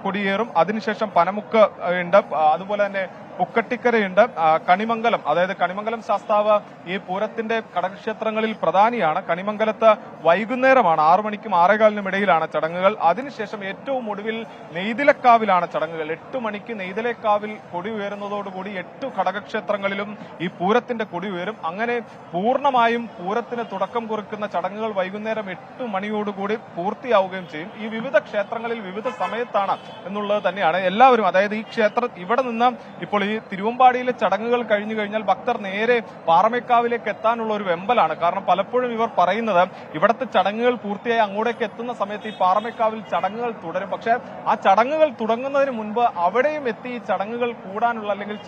കൊടിയേറും. അതിനുശേഷം പനമുക്ക് ഉണ്ട്. അതുപോലെ തന്നെ പുക്കട്ടിക്കരയുണ്ട്. കണിമംഗലം, അതായത് കണിമംഗലം ശാസ്താവ് ഈ പൂരത്തിന്റെ ഘടകക്ഷേത്രങ്ങളിൽ പ്രധാനിയാണ്. കണിമംഗലത്ത് വൈകുന്നേരമാണ് 6 മണിക്കും 6:15 ഇടയിലാണ് ചടങ്ങുകൾ. അതിനുശേഷം ഏറ്റവും ഒടുവിൽ നെയ്തിലക്കാവിലാണ് ചടങ്ങുകൾ. 8 മണിക്ക് നെയ്തിലക്കാവിൽ കൊടി ഉയരുന്നതോടുകൂടി 8 ഘടകക്ഷേത്രങ്ങളിലും ഈ പൂരത്തിന്റെ കൊടി ഉയരും. അങ്ങനെ പൂർണ്ണമായും പൂരത്തിന് തുടക്കം കുറിക്കുന്ന ചടങ്ങുകൾ വൈകുന്നേരം 8 മണിയോടുകൂടി പൂർത്തിയാവുകയും ചെയ്യും. ഈ വിവിധ ക്ഷേത്രങ്ങളിൽ വിവിധ സമയത്താണ് എന്നുള്ളത് തന്നെയാണ് എല്ലാവരും, അതായത് ഈ ക്ഷേത്രം ഇവിടെ നിന്ന് ഇപ്പോൾ ഈ തിരുവമ്പാടിയിലെ ചടങ്ങുകൾ കഴിഞ്ഞു കഴിഞ്ഞാൽ ഭക്തർ നേരെ പാറമേക്കാവിലേക്ക് എത്താനുള്ള ഒരു വെമ്പലാണ്. കാരണം പലപ്പോഴും ഇവർ പറയുന്നത് ഇവിടുത്തെ ചടങ്ങുകൾ പൂർത്തിയായി അങ്ങോട്ടേക്ക് എത്തുന്ന സമയത്ത് ഈ പാറമേക്കാവിൽ ചടങ്ങുകൾ തുടരും. പക്ഷെ ആ ചടങ്ങുകൾ തുടങ്ങുന്നതിന് മുൻപ് അവിടെയും എത്തി ഈ ചടങ്ങുകൾ കൂടാനുള്ള, അല്ലെങ്കിൽ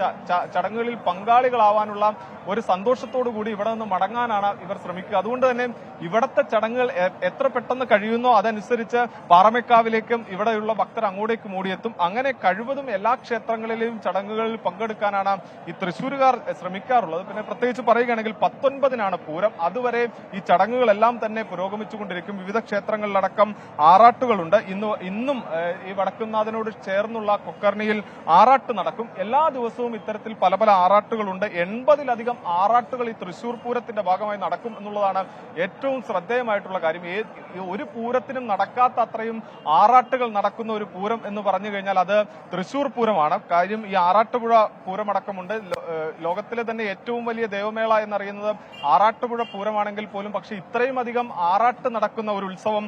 ചടങ്ങുകളിൽ പങ്കാളികളാവാനുള്ള ഒരു സന്തോഷത്തോടു കൂടി ഇവിടെ നിന്ന് മടങ്ങാനാണ് ഇവർ ശ്രമിക്കുക. അതുകൊണ്ട് തന്നെ ഇവിടത്തെ ചടങ്ങുകൾ എത്ര പെട്ടെന്ന് കഴിയുന്നോ അതനുസരിച്ച് പാറമേക്കാവിലേക്കും ഇവിടെയുള്ള ഭക്തർ അങ്ങോട്ടേക്ക് ഓടിയെത്തും. അങ്ങനെ കഴിവതും എല്ലാ ക്ഷേത്രങ്ങളിലെയും ചടങ്ങുകളിൽ പങ്കെടുക്കാനാണ് ഈ തൃശ്ശൂരുകാർ ശ്രമിക്കാറുള്ളത്. പിന്നെ പ്രത്യേകിച്ച് പറയുകയാണെങ്കിൽ 19-നാണ് പൂരം. അതുവരെ ഈ ചടങ്ങുകളെല്ലാം തന്നെ പുരോഗമിച്ചുകൊണ്ടിരിക്കും. വിവിധ ക്ഷേത്രങ്ങളിലടക്കം ആറാട്ടുകളുണ്ട്. ഇന്നും ഈ വടക്കുംനാഥനോട് ചേർന്നുള്ള കൊക്കർണിയിൽ ആറാട്ട് നടക്കും. എല്ലാ ദിവസവും ഇത്തരത്തിൽ പല പല ആറാട്ടുകളുണ്ട്. 80-ലധികം ആറാട്ടുകൾ ഈ തൃശ്ശൂർ പൂരത്തിന്റെ ഭാഗമായി നടക്കും എന്നുള്ളതാണ് ഏറ്റവും ശ്രദ്ധേയമായിട്ടുള്ള കാര്യം. ഒരു പൂരത്തിനും നടക്കാത്ത അത്രയും ആറാട്ടുകൾ നടക്കുന്ന ഒരു പൂരം എന്ന് പറഞ്ഞു കഴിഞ്ഞാൽ അത് തൃശ്ശൂർ പൂരമാണ്. കാര്യം ഈ ആറാട്ടുപുഴ പൂരമടക്കമുണ്ട്. ലോകത്തിലെ തന്നെ ഏറ്റവും വലിയ ദേവമേള എന്നറിയുന്നത് ആറാട്ടുപുഴ പൂരമാണെങ്കിൽ പോലും പക്ഷെ ഇത്രയും അധികം ആറാട്ട് നടക്കുന്ന ഒരു ഉത്സവം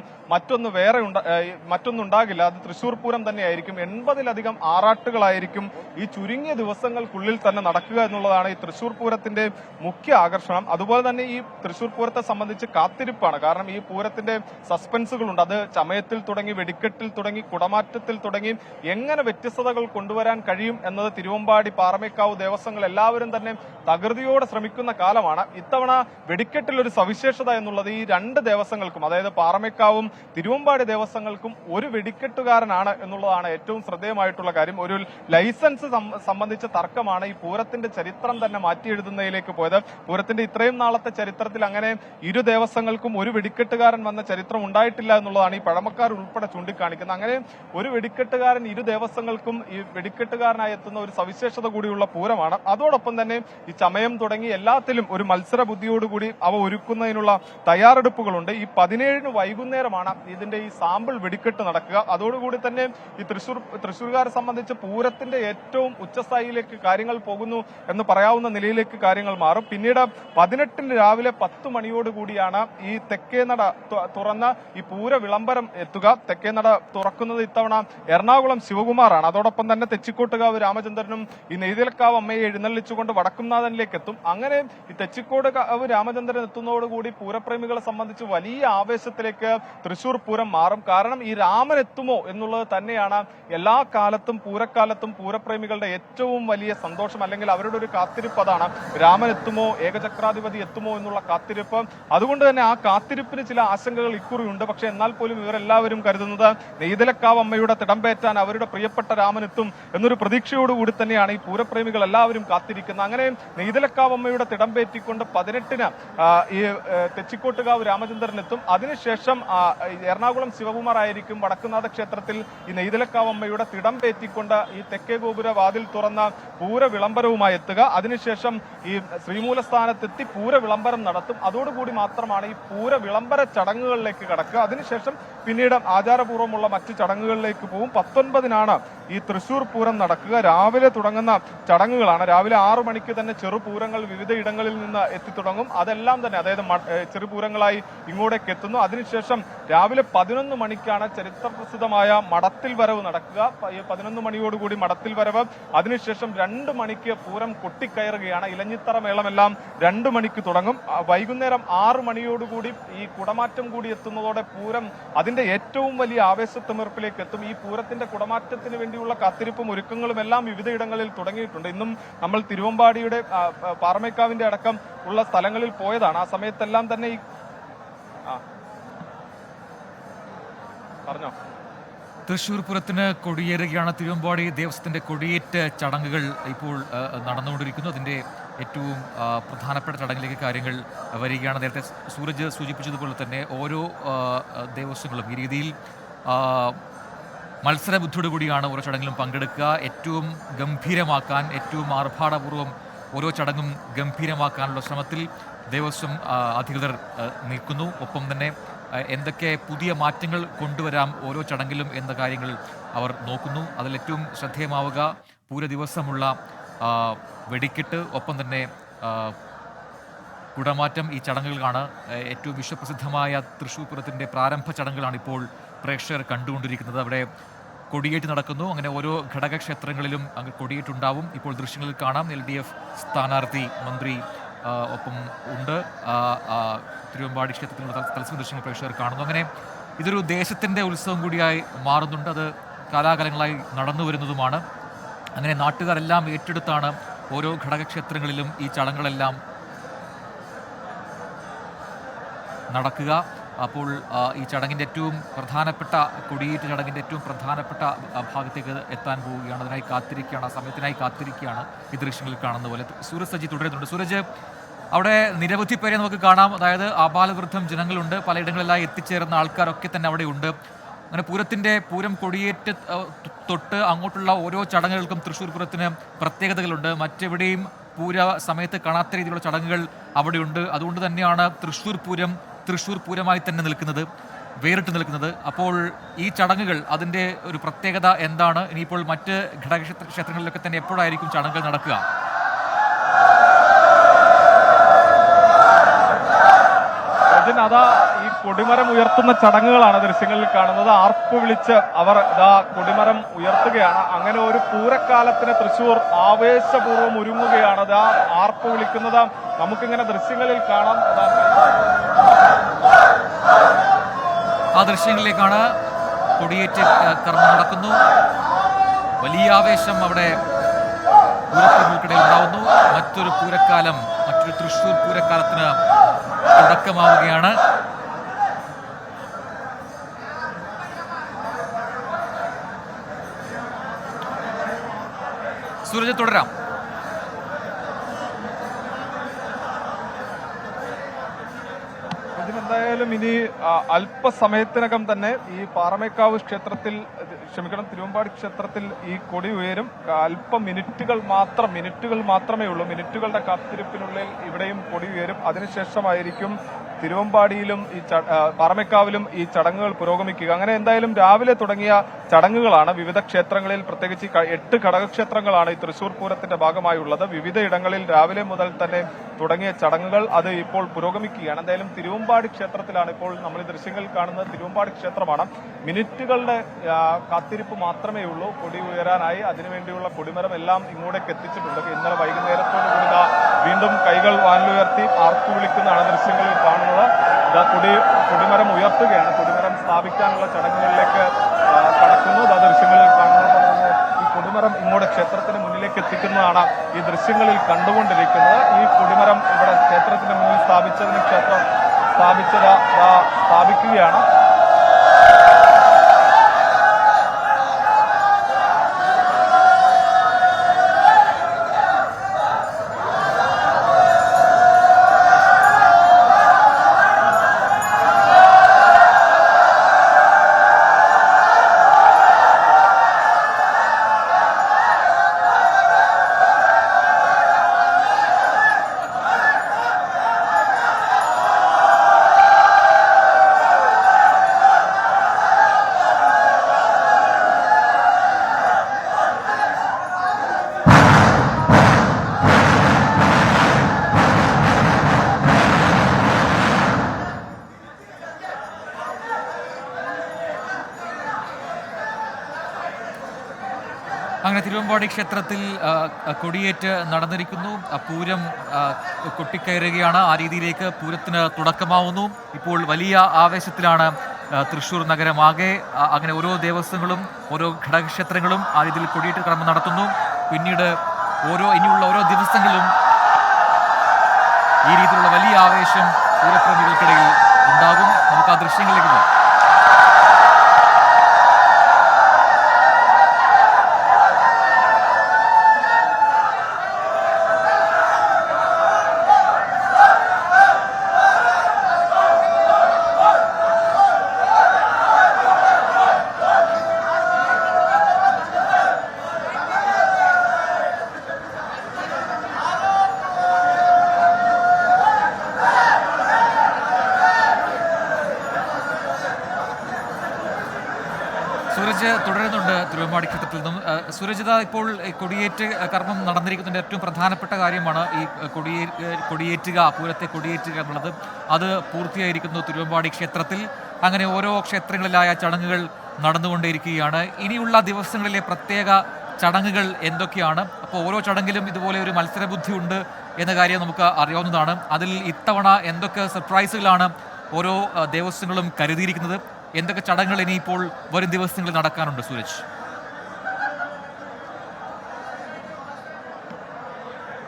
മറ്റൊന്നുണ്ടാകില്ല. അത് തൃശ്ശൂർ പൂരം തന്നെയായിരിക്കും. 80-ലധികം ആറാട്ടുകളായിരിക്കും ഈ ചുരുങ്ങിയ ദിവസങ്ങൾക്കുള്ളിൽ തന്നെ നടക്കുക എന്നുള്ളതാണ് ഈ തൃശ്ശൂർ പൂരത്തിന്റെ മുഖ്യ ആകർഷണം. അതുപോലെ തന്നെ ഈ തൃശ്ശൂർ പൂരത്തെ സംബന്ധിച്ച് കാത്തിരിപ്പാണ്. കാരണം ഈ പൂരത്തിന്റെ സസ്പെൻസുകളുണ്ട്. അത് ചമയത്തിൽ തുടങ്ങി, വെടിക്കെട്ടിൽ തുടങ്ങി, കുടമാറ്റത്തിൽ തുടങ്ങി എങ്ങനെ വ്യത്യസ്തതകൾ കൊണ്ടുവരാൻ കഴിയും എന്നത് തിരുവമ്പാടി തിരുവമ്പാടി, പാറമേക്കാവ് ദേവസ്വങ്ങൾ എല്ലാവരും തന്നെ തകൃതിയോടെ ശ്രമിക്കുന്ന കാലമാണ്. ഇത്തവണ വെടിക്കെട്ടിൽ ഒരു സവിശേഷത എന്നുള്ളത് ഈ രണ്ട് ദേവസ്വങ്ങൾക്കും, അതായത് പാറമേക്കാവും തിരുവമ്പാടി ദേവസ്വങ്ങൾക്കും ഒരു വെടിക്കെട്ടുകാരനാണ് എന്നുള്ളതാണ് ഏറ്റവും ശ്രദ്ധേയമായിട്ടുള്ള കാര്യം. ഒരു ലൈസൻസ് സംബന്ധിച്ച തർക്കമാണ് ഈ പൂരത്തിന്റെ ചരിത്രം തന്നെ മാറ്റിയെഴുതുന്നതിലേക്ക് പോയത്. പൂരത്തിന്റെ ഇത്രയും നാളത്തെ ചരിത്രത്തിൽ അങ്ങനെ ഇരു ദേവസ്വങ്ങൾക്കും ഒരു വെടിക്കെട്ടുകാരൻ വന്ന ചരിത്രം ഉണ്ടായിട്ടില്ല എന്നുള്ളതാണ് ഈ പഴമക്കാർ ഉൾപ്പെടെ ചൂണ്ടിക്കാണിക്കുന്നത്. അങ്ങനെ ഒരു വെടിക്കെട്ടുകാരൻ ഇരു ദേവസ്വങ്ങൾക്കും ഈ വെടിക്കെട്ടുകാരനായി എത്തുന്ന ഒരു സവിശേഷത കൂടിയുള്ള പൂരമാണ്. അതോടൊപ്പം തന്നെ ഈ ചമയം തുടങ്ങി എല്ലാത്തിലും ഒരു മത്സര ബുദ്ധിയോടുകൂടി അവ ഒരുക്കുന്നതിനുള്ള തയ്യാറെടുപ്പുകളുണ്ട്. ഈ 17 വൈകുന്നേരമാണ് ഇതിന്റെ ഈ സാമ്പിൾ വെടിക്കെട്ട് നടക്കുക. അതോടുകൂടി തന്നെ ഈ തൃശ്ശൂർകാരെ സംബന്ധിച്ച് പൂരത്തിന്റെ ഏറ്റവും ഉച്ചസ്ഥായിയിലേക്ക് കാര്യങ്ങൾ പോകുന്നു എന്ന് പറയാവുന്ന നിലയിലേക്ക് കാര്യങ്ങൾ മാറും. പിന്നീട് 18 രാവിലെ 10 മണിയോടുകൂടിയാണ് ഈ തെക്കേനട തുറന്ന് ഈ പൂര വിളംബരം എത്തുക. തെക്കേനട തുറക്കുന്നത് ഇത്തവണ എറണാകുളം ശിവകുമാറാണ്. അതോടൊപ്പം തന്നെ തെച്ചിക്കോട്ടുകാവ് രാമചന്ദ്രനും ഈ നെയ്തലക്കാവ് അമ്മയെ എഴുന്നള്ളിച്ചുകൊണ്ട് വടക്കുംനാഥനിലേക്ക് എത്തും. അങ്ങനെ ഈ തെച്ചിക്കോട്ടുകാവ് രാമചന്ദ്രൻ എത്തുന്നതോടുകൂടി പൂരപ്രേമികളെ സംബന്ധിച്ച് വലിയ ആവേശത്തിലേക്ക് തൃശൂർ പൂരം മാറും. കാരണം ഈ രാമൻ എത്തുമോ എന്നുള്ളത് തന്നെയാണ് എല്ലാ കാലത്തും പൂരക്കാലത്തും പൂരപ്രേമികളുടെ ഏറ്റവും വലിയ സന്തോഷം, അല്ലെങ്കിൽ അവരുടെ ഒരു കാത്തിരിപ്പ് അതാണ്. രാമൻ എത്തുമോ, ഏകചക്രാധിപതി എത്തുമോ എന്നുള്ള കാത്തിരിപ്പ്. അതുകൊണ്ട് തന്നെ ആ കാത്തിരിപ്പിന് ചില ആശങ്കകൾ ഇക്കുറിയുണ്ട്. പക്ഷെ എന്നാൽ പോലും ഇവരെല്ലാവരും കരുതുന്നത് നെയ്തലക്കാവ് അമ്മയുടെ തിടമ്പേറ്റാൻ അവരുടെ പ്രിയപ്പെട്ട രാമൻ എത്തും എന്നൊരു പ്രതീക്ഷയോടുകൂടി തന്നെയാണ് ഈ പൂരപ്രേമികൾ എല്ലാവരും കാത്തിരിക്കുന്നത്. അങ്ങനെ നെയ്തലക്കാവ് അമ്മയുടെ തിടമ്പേറ്റിക്കൊണ്ട് 18-ന് ഈ തെച്ചിക്കോട്ടുകാവ് രാമചന്ദ്രൻ എത്തും. അതിനുശേഷം എറണാകുളം ശിവകുമാർ ആയിരിക്കും വടക്കുന്നാഥ ക്ഷേത്രത്തിൽ ഈ നെയ്തലക്കാവ് അമ്മയുടെ തിടമ്പേറ്റിക്കൊണ്ട് ഈ തെക്കേ ഗോപുര വാതിൽ തുറന്ന പൂര വിളംബരവുമായി എത്തുക. അതിനുശേഷം ഈ ശ്രീമൂലസ്ഥാനത്തെത്തി പൂര വിളംബരം നടത്തും. അതോടുകൂടി മാത്രമാണ് ഈ പൂര വിളംബര ചടങ്ങുകളിലേക്ക് കടക്കുക. അതിനുശേഷം പിന്നീട് ആചാരപൂർവ്വമുള്ള മറ്റ് ചടങ്ങുകളിലേക്ക് പോകും. 19-നാണ് ഈ തൃശൂർ പൂരം നടക്കുക. രാവിലെ തുടങ്ങുന്ന ചടങ്ങുകളാണ്. രാവിലെ 6 മണിക്ക് തന്നെ ചെറുപൂരങ്ങൾ വിവിധ ഇടങ്ങളിൽ നിന്ന് എത്തിത്തുടങ്ങും. അതെല്ലാം തന്നെ, അതായത് ചെറുപൂരങ്ങളായി ഇങ്ങോട്ടേക്ക് എത്തുന്നു. അതിനുശേഷം രാവിലെ 11 മണിക്കാണ് ചരിത്രപ്രസിദ്ധമായ മടത്തിൽ വരവ് നടക്കുക. 11 മണിയോടുകൂടി മടത്തിൽ വരവ്. അതിനുശേഷം 2 മണിക്ക് പൂരം കൊട്ടിക്കയറുകയാണ്. ഇലഞ്ഞിത്തറ മേളമെല്ലാം 2 മണിക്ക് തുടങ്ങും. വൈകുന്നേരം 6 മണിയോടുകൂടി ഈ കുടമാറ്റം കൂടി എത്തുന്നതോടെ പൂരം അതിന്റെ ഏറ്റവും വലിയ ആവേശത്തിമിർപ്പിലേക്ക് എത്തും. ഈ പൂരത്തിന്റെ കുടമാറ്റത്തിന് വേണ്ടിയുള്ള കാത്തിരിപ്പും ഒരുക്കങ്ങളും എല്ലാം വിവിധയിടങ്ങളിൽ തുടങ്ങിയിട്ടുണ്ട്. ഇന്നും നമ്മൾ തിരുവമ്പാടിയുടെ പാറമേക്കാവിന്റെ അടക്കം ഉള്ള സ്ഥലങ്ങളിൽ പോയതാണ്. ആ സമയത്തെല്ലാം തന്നെ ഈ പറഞ്ഞോ തൃശ്ശൂർ പൂരത്തിന് കൊടിയേറുകയാണ്. തിരുവമ്പാടി ദേവസ്വത്തിന്റെ കൊടിയേറ്റ് ചടങ്ങുകൾ ഇപ്പോൾ നടന്നുകൊണ്ടിരിക്കുന്നു. അതിന്റെ ഏറ്റവും പ്രധാനപ്പെട്ട ചടങ്ങിലേക്ക് കാര്യങ്ങൾ വരികയാണ്. നേരത്തെ സൂരജ് സൂചിപ്പിച്ചതുപോലെ തന്നെ ഓരോ ദേവസ്വങ്ങളും ഈ രീതിയിൽ മത്സരബുദ്ധിയോടു കൂടിയാണ് ഓരോ ചടങ്ങിലും പങ്കെടുക്കുക. ഏറ്റവും ഗംഭീരമാക്കാൻ, ഏറ്റവും ആർഭാടപൂർവ്വം ഓരോ ചടങ്ങും ഗംഭീരമാക്കാനുള്ള ശ്രമത്തിൽ ദേവസ്വം അധികൃതർ നിൽക്കുന്നു. ഒപ്പം തന്നെ എന്തൊക്കെ പുതിയ മാറ്റങ്ങൾ കൊണ്ടുവരാം ഓരോ ചടങ്ങിലും എന്ന കാര്യങ്ങൾ അവർ നോക്കുന്നു. അതിലേറ്റവും ശ്രദ്ധേയമാവുക പൂര ദിവസമുള്ള വെടിക്കെട്ട്, ഒപ്പം തന്നെ കുടമാറ്റം, ഈ ചടങ്ങുകളാണ്. ഏറ്റവും വിശ്വപ്രസിദ്ധമായ തൃശ്ശൂർ പൂരത്തിൻ്റെ പ്രാരംഭ ചടങ്ങുകളാണ് ഇപ്പോൾ പ്രേക്ഷകർ കണ്ടുകൊണ്ടിരിക്കുന്നത്. അവിടെ കൊടിയേറ്റ് നടക്കുന്നു. അങ്ങനെ ഓരോ ഘടകക്ഷേത്രങ്ങളിലും അങ്ങ് കൊടിയേറ്റുണ്ടാവും. ഇപ്പോൾ ദൃശ്യങ്ങളിൽ കാണാം. LDF സ്ഥാനാർത്ഥി മന്ത്രി ഒപ്പം ഉണ്ട്. തിരുവമ്പാടി ക്ഷേത്രത്തിലുള്ള തത്സമയ ദൃശ്യങ്ങൾ പ്രേക്ഷകർ കാണുന്നു. അങ്ങനെ ഇതൊരു ദേശത്തിൻ്റെ ഉത്സവം കൂടിയായി മാറുന്നുണ്ട്. അത് കാലാകാലങ്ങളായി നടന്നു വരുന്നതുമാണ്. അങ്ങനെ നാട്ടുകാരെല്ലാം ഏറ്റെടുത്താണ് ഓരോ ഘടകക്ഷേത്രങ്ങളിലും ഈ ചടങ്ങുകളെല്ലാം നടക്കുക. അപ്പോൾ ഈ ചടങ്ങിൻ്റെ ഏറ്റവും പ്രധാനപ്പെട്ട കൊടിയേറ്റ് ചടങ്ങിൻ്റെ ഏറ്റവും പ്രധാനപ്പെട്ട ഭാഗത്തേക്ക് എത്താൻ പോവുകയാണ്. അതിനായി കാത്തിരിക്കുകയാണ്, ആ സമയത്തിനായി കാത്തിരിക്കുകയാണ്. ഈ ദൃശ്യങ്ങളിൽ കാണുന്ന പോലെ സൂരജ് സജി തുടരുന്നുണ്ട്. സൂരജ്, അവിടെ നിരവധി പേരെ നമുക്ക് കാണാം. അതായത് ആബാലവൃദ്ധം ജനങ്ങളുണ്ട്, പലയിടങ്ങളിലായി എത്തിച്ചേർന്ന ആൾക്കാരൊക്കെ തന്നെ അവിടെ ഉണ്ട്. അങ്ങനെ പൂരം കൊടിയേറ്റ് തൊട്ട് അങ്ങോട്ടുള്ള ഓരോ ചടങ്ങുകൾക്കും തൃശ്ശൂർ പൂരത്തിന് പ്രത്യേകതകളുണ്ട്. മറ്റെവിടെയും പൂര സമയത്ത് കാണാത്ത രീതിയിലുള്ള ചടങ്ങുകൾ അവിടെയുണ്ട്. അതുകൊണ്ട് തന്നെയാണ് തൃശ്ശൂർ പൂരമായി തന്നെ നിൽക്കുന്നത്, വേറിട്ട് നിൽക്കുന്നത്. അപ്പോൾ ഈ ചടങ്ങുകൾ, അതിൻ്റെ ഒരു പ്രത്യേകത എന്താണ്? ഇനിയിപ്പോൾ മറ്റ് ഘടകക്ഷേത്രങ്ങളിലൊക്കെ തന്നെ എപ്പോഴായിരിക്കും ചടങ്ങുകൾ നടക്കുക? അതാ ഈ കൊടിമരം ഉയർത്തുന്ന ചടങ്ങുകളാണ് ദൃശ്യങ്ങളിൽ കാണുന്നത്. ആർപ്പ് വിളിച്ച് അവർ ഇതാ കൊടിമരം ഉയർത്തുകയാണ്. അങ്ങനെ ഒരു പൂരക്കാലത്തിന് തൃശ്ശൂർ ആവേശപൂർവ്വം ഒരുങ്ങുകയാണ്. അതാ ആർപ്പ് വിളിക്കുന്നത് നമുക്കിങ്ങനെ ദൃശ്യങ്ങളിൽ കാണാം. ആ ദൃശ്യങ്ങളിലേക്കാണ്. കൊടിയേറ്റ് കർമ്മം നടക്കുന്നു. വലിയ ആവേശം അവിടെ പൂരത്തിനുൾക്കിടയിൽ ഉണ്ടാവുന്നു. മറ്റൊരു പൂരക്കാലം, മറ്റൊരു തൃശ്ശൂർ പൂരക്കാലത്തിന് തുടക്കമാവുകയാണ്. സൂരജ് തുടരാം. എന്തായാലും ഇനി അല്പസമയത്തിനകം തന്നെ ഈ പാറമേക്കാവ് ക്ഷേത്രത്തിൽ, തിരുവമ്പാടി ക്ഷേത്രത്തിൽ ഈ കൊടി ഉയരും. മിനിറ്റുകൾ മാത്രമേ ഉള്ളൂ. മിനിറ്റുകളുടെ കാത്തിരിപ്പിനുള്ളിൽ ഇവിടെയും കൊടി ഉയരും. അതിനുശേഷമായിരിക്കും തിരുവമ്പാടിയിലും പാറമേക്കാവിലും ഈ ചടങ്ങുകൾ പുരോഗമിക്കുക. അങ്ങനെ എന്തായാലും രാവിലെ തുടങ്ങിയ ചടങ്ങുകളാണ് വിവിധ ക്ഷേത്രങ്ങളിൽ, പ്രത്യേകിച്ച് 8 ഘടകക്ഷേത്രങ്ങളാണ് ഈ തൃശൂർ പൂരത്തിന്റെ ഭാഗമായുള്ളത്. വിവിധ ഇടങ്ങളിൽ രാവിലെ മുതൽ തന്നെ തുടങ്ങിയ ചടങ്ങുകൾ അത് ഇപ്പോൾ പുരോഗമിക്കുകയാണ്. എന്തായാലും തിരുവമ്പാടി ക്ഷേത്രത്തിലാണ് ഇപ്പോൾ നമ്മൾ ഈ ദൃശ്യങ്ങളിൽ കാണുന്നത്. തിരുവമ്പാടി ക്ഷേത്രമാണ്. മിനിറ്റുകളുടെ കാത്തിരിപ്പ് മാത്രമേ ഉള്ളൂ കൊടി ഉയരാനായി. അതിനുവേണ്ടിയുള്ള കൊടിമരം എല്ലാം ഇങ്ങോട്ടേക്ക് എത്തിച്ചിട്ടുണ്ട്. ഇന്നലെ വൈകുന്നേരത്തോടു കൂടി വീണ്ടും കൈകൾ വാനിലുയർത്തി ആർത്തു വിളിക്കുന്നതാണ് ദൃശ്യങ്ങളിൽ കാണുന്നത്. കൊടിമരം ഉയർത്തുകയാണ്. കൊടിമരം സ്ഥാപിക്കാനുള്ള ചടങ്ങുകളിലേക്ക് കടക്കുന്നു. ദൃശ്യങ്ങളിൽ കാണുന്നത് ഈ കൊടിമരം ഇങ്ങോട്ട് ക്ഷേത്രത്തിന് മുന്നിലേക്ക് എത്തിക്കുന്നതാണ് ഈ ദൃശ്യങ്ങളിൽ കണ്ടുകൊണ്ടിരിക്കുന്നത്. ഈ കൊടിമരം ഇവിടെ ക്ഷേത്രത്തിന് മുന്നിൽ ക്ഷേത്രം സ്ഥാപിക്കുകയാണ്. അങ്ങനെ തിരുവമ്പാടി ക്ഷേത്രത്തിൽ കൊടിയേറ്റ് നടന്നിരിക്കുന്നു. പൂരം കൊട്ടിക്കയറുകയാണ്. ആ രീതിയിലേക്ക് പൂരത്തിന് തുടക്കമാവുന്നു. ഇപ്പോൾ വലിയ ആവേശത്തിലാണ് തൃശ്ശൂർ നഗരമാകെ. അങ്ങനെ ഓരോ ദേവസ്വങ്ങളും ഓരോ ഘടകക്ഷേത്രങ്ങളും ആ രീതിയിൽ കൊടിയേറ്റ് കർമ്മം നടത്തുന്നു. പിന്നീട് ഇനിയുള്ള ഓരോ ദിവസങ്ങളിലും ഈ രീതിയിലുള്ള വലിയ ആവേശം പൂരപ്രേമികൾക്കിടയിൽ ഉണ്ടാകും. നമുക്ക് ആ ദൃശ്യങ്ങളിലേക്ക് പോകാം. സൂരജ് തുടരുന്നുണ്ട് തിരുവമ്പാടി ക്ഷേത്രത്തിൽ നിന്നും. സൂരജിത, ഇപ്പോൾ കൊടിയേറ്റ് കർമ്മം നടന്നിരിക്കുന്നതിൻ്റെ ഏറ്റവും പ്രധാനപ്പെട്ട കാര്യമാണ് ഈ കൊടിയേറ്റുക, പൂരത്തെ കൊടിയേറ്റുക എന്നുള്ളത്. അത് പൂർത്തിയായിരിക്കുന്നു തിരുവമ്പാടി ക്ഷേത്രത്തിൽ. അങ്ങനെ ഓരോ ക്ഷേത്രങ്ങളിലായ ചടങ്ങുകൾ നടന്നുകൊണ്ടേയിരിക്കുകയാണ്. ഇനിയുള്ള ദിവസങ്ങളിലെ പ്രത്യേക ചടങ്ങുകൾ എന്തൊക്കെയാണ്? അപ്പോൾ ഓരോ ചടങ്ങിലും ഇതുപോലെ ഒരു മത്സരബുദ്ധി ഉണ്ട് എന്ന കാര്യം നമുക്ക് അറിയാവുന്നതാണ്. അതിൽ ഇത്തവണ എന്തൊക്കെ സർപ്രൈസുകളാണ് ഓരോ ദേവസ്വങ്ങളും കരുതിയിരിക്കുന്നത്? എന്തൊക്കെ ചടങ്ങുകൾ ഇനിയിപ്പോൾ വരും ദിവസങ്ങളിൽ നടക്കാനുണ്ട് സൂരജ്?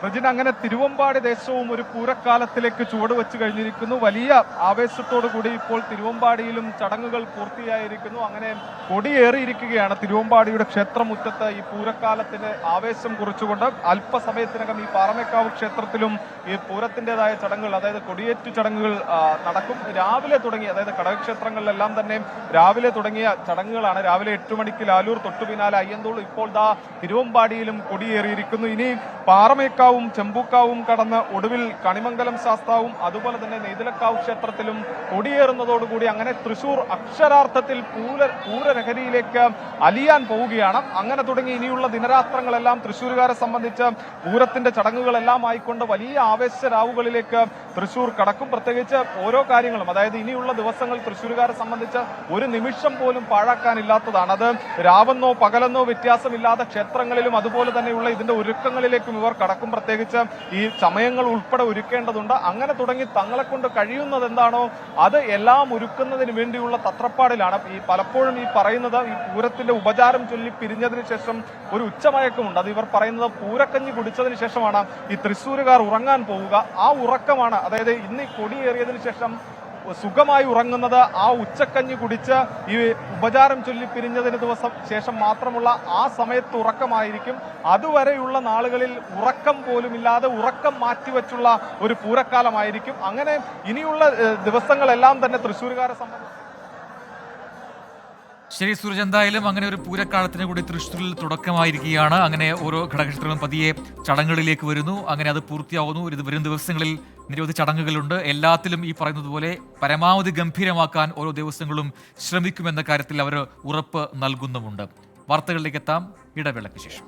റജിൻ, അങ്ങനെ തിരുവമ്പാടി ദേശവും ഒരു പൂരക്കാലത്തിലേക്ക് ചുവടുവെച്ച് കഴിഞ്ഞിരിക്കുന്നു. വലിയ ആവേശത്തോടു കൂടി ഇപ്പോൾ തിരുവമ്പാടിയിലും ചടങ്ങുകൾ പൂർത്തിയായിരിക്കുന്നു. അങ്ങനെ കൊടിയേറിയിരിക്കുകയാണ് തിരുവമ്പാടിയുടെ ക്ഷേത്രമുറ്റത്ത്. ഈ പൂരക്കാലത്തിന് ആവേശം കുറിച്ചുകൊണ്ട് അല്പസമയത്തിനകം ഈ പാറമേക്കാവ് ക്ഷേത്രത്തിലും ഈ പൂരത്തിൻ്റെതായ ചടങ്ങുകൾ, അതായത് കൊടിയേറ്റു ചടങ്ങുകൾ നടക്കും. രാവിലെ തുടങ്ങി, അതായത് ഘടകക്ഷേത്രങ്ങളിലെല്ലാം തന്നെ രാവിലെ തുടങ്ങിയ ചടങ്ങുകളാണ്. രാവിലെ 8 മണിക്ക് ലാലൂർ, തൊട്ടു പിന്നാലെ അയ്യന്തോൾ, ഇപ്പോൾ തിരുവമ്പാടിയിലും കൊടിയേറിയിരിക്കുന്നു. ഇനി പാറമേക്കാവ് ചെമ്പൂക്കാവും കടന്ന് ഒടുവിൽ കണിമംഗലം ശാസ്താവും അതുപോലെ തന്നെ നെയ്തലക്കാവ് ക്ഷേത്രത്തിലും കൊടിയേറുന്നതോടുകൂടി അങ്ങനെ തൃശൂർ അക്ഷരാർത്ഥത്തിൽ പൂരലഹരിയിലേക്ക് അലിയാൻ പോവുകയാണ്. അങ്ങനെ തുടങ്ങി ഇനിയുള്ള ദിനരാത്രങ്ങളെല്ലാം തൃശ്ശൂരുകാരെ സംബന്ധിച്ച് പൂരത്തിന്റെ ചടങ്ങുകളെല്ലാം ആയിക്കൊണ്ട് വലിയ ആവേശരാവുകളിലേക്ക് തൃശൂർ കടക്കും. പ്രത്യേകിച്ച് ഓരോ കാര്യങ്ങളും, അതായത് ഇനിയുള്ള ദിവസങ്ങൾ തൃശ്ശൂരുകാരെ സംബന്ധിച്ച് ഒരു നിമിഷം പോലും പാഴാക്കാനില്ലാത്തതാണ്. അത് രാവെന്നോ പകലെന്നോ വ്യത്യാസമില്ലാതെ ക്ഷേത്രങ്ങളിലും അതുപോലെ തന്നെയുള്ള ഇതിന്റെ ഒരുക്കങ്ങളിലേക്കും ഇവർ കടക്കും. പ്രത്യേകിച്ച് ഈ സമയങ്ങൾ ഉൾപ്പെടെ ഒരുക്കേണ്ടതുണ്ട്. അങ്ങനെ തുടങ്ങി തങ്ങളെ കൊണ്ട് കഴിയുന്നത് എന്താണോ അത് എല്ലാം ഒരുക്കുന്നതിന് വേണ്ടിയുള്ള തത്രപ്പാടിലാണ്. ഈ പലപ്പോഴും ഈ പറയുന്നത് ഈ പൂരത്തിന്റെ ഉപചാരം ചൊല്ലി പിരിഞ്ഞതിന് ശേഷം ഒരു ഉച്ചമയക്കമുണ്ട്. അത് ഇവർ പറയുന്നത് പൂരക്കഞ്ഞി കുടിച്ചതിന് ശേഷമാണ് ഈ തൃശ്ശൂരുകാർ ഉറങ്ങാൻ പോവുക. ആ ഉറക്കമാണ്, അതായത് ഇന്ന് ഈ കൊടിയേറിയതിനു ശേഷം സുഖമായി ഉറങ്ങുന്നത് ആ ഉച്ചക്കഞ്ഞി കുടിച്ച് ഈ ഉപചാരം ചൊല്ലി പിരിഞ്ഞതിന് ശേഷം മാത്രമുള്ള ആ സമയത്ത് ഉറക്കമായിരിക്കും. അതുവരെയുള്ള നാളുകളിൽ ഉറക്കം പോലുമില്ലാതെ ഉറക്കം മാറ്റിവെച്ചുള്ള ഒരു പൂരക്കാലമായിരിക്കും. അങ്ങനെ ഇനിയുള്ള ദിവസങ്ങളെല്ലാം തന്നെ തൃശ്ശൂരുകാരെ സംബന്ധിച്ച് ശരി സൂരജ്, എന്തായാലും അങ്ങനെ ഒരു പൂരക്കാലത്തിന് കൂടി തൃശ്ശൂരിൽ തുടക്കമായിരിക്കുകയാണ്. അങ്ങനെ ഓരോ ഘടകക്ഷേത്രങ്ങളും പതിയെ ചടങ്ങുകളിലേക്ക് വരുന്നു. അങ്ങനെ അത് പൂർത്തിയാവുന്നു. വരും ദിവസങ്ങളിൽ നിരവധി ചടങ്ങുകളുണ്ട്. എല്ലാത്തിലും ഈ പറയുന്നത് പോലെ പരമാവധി ഗംഭീരമാക്കാൻ ഓരോ ദിവസങ്ങളും ശ്രമിക്കുമെന്ന കാര്യത്തിൽ അവർ ഉറപ്പ് നൽകുന്നുമുണ്ട്. വാർത്തകളിലേക്ക് എത്താം ഇടവേളയ്ക്ക് ശേഷം.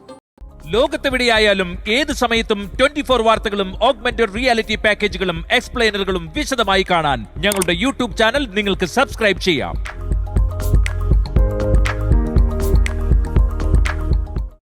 ലോകത്തെവിടെയായാലും ഏത് സമയത്തും 24 വാർത്തകളും ഓഗ്മെന്റഡ് റിയാലിറ്റി പാക്കേജുകളും എക്സ്പ്ലെയിനറുകളും വിശദമായി കാണാൻ ഞങ്ങളുടെ യൂട്യൂബ് ചാനൽ നിങ്ങൾക്ക് സബ്സ്ക്രൈബ് ചെയ്യാം.